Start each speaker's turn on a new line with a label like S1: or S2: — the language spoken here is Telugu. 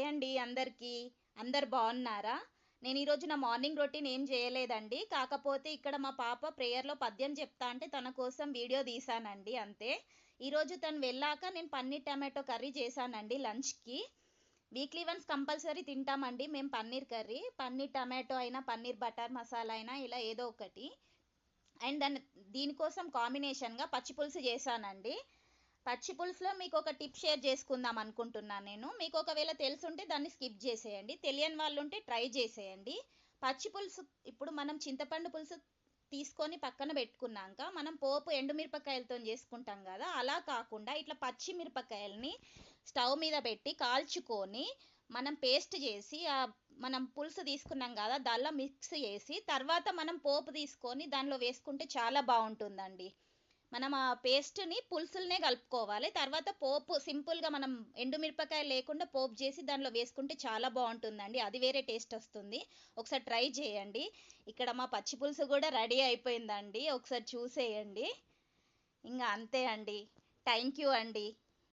S1: అండి అందరికీ. అందరు బాగున్నారా? నేను ఈరోజు నా మార్నింగ్ రొటీన్ ఏం చేయలేదండి. కాకపోతే ఇక్కడ మా పాప ప్రేయర్లో పద్యం చెప్తా అంటే తన కోసం వీడియో తీసానండి అంతే. ఈరోజు తను వెళ్ళాక నేను పన్నీర్ టమాటో కర్రీ చేశానండి లంచ్కి. వీక్లీ వన్స్ కంపల్సరీ తింటామండి మేము పన్నీర్ కర్రీ. పన్నీర్ టమాటో అయినా పన్నీర్ బటర్ మసాలా అయినా ఇలా ఏదో ఒకటి. అండ్ దీనికోసం కాంబినేషన్గా పచ్చి పులుసు చేశానండి. పచ్చి పులుసులో మీకు ఒక టిప్ షేర్ చేసుకుందాం అనుకుంటున్నాను నేను. మీకు ఒకవేళ తెలుసుంటే దాన్ని స్కిప్ చేసేయండి, తెలియని వాళ్ళు ఉంటే ట్రై చేసేయండి. పచ్చి పులుసు ఇప్పుడు మనం చింతపండు పులుసు తీసుకొని పక్కన పెట్టుకున్నాక మనం పోపు ఎండుమిరపకాయలతో చేసుకుంటాం కదా, అలా కాకుండా ఇట్లా పచ్చి మిరపకాయలని స్టవ్ మీద పెట్టి కాల్చుకొని మనం పేస్ట్ చేసి మనం పులుసు తీసుకున్నాం కదా దానిలో మిక్స్ చేసి తర్వాత మనం పోపు తీసుకొని దానిలో వేసుకుంటే చాలా బాగుంటుందండి. మనం ఆ పేస్ట్ని పులుసులనే కలుపుకోవాలి. తర్వాత పోపు సింపుల్గా మనం ఎండుమిరపకాయ లేకుండా పోపు చేసి దానిలో వేసుకుంటే చాలా బాగుంటుందండి. అది వేరే టేస్ట్ వస్తుంది. ఒకసారి ట్రై చేయండి. ఇక్కడ మా పచ్చి పులుసు కూడా రెడీ అయిపోయిందండి, ఒకసారి చూసేయండి. ఇంకా అంతే అండి. థ్యాంక్ యూ అండి.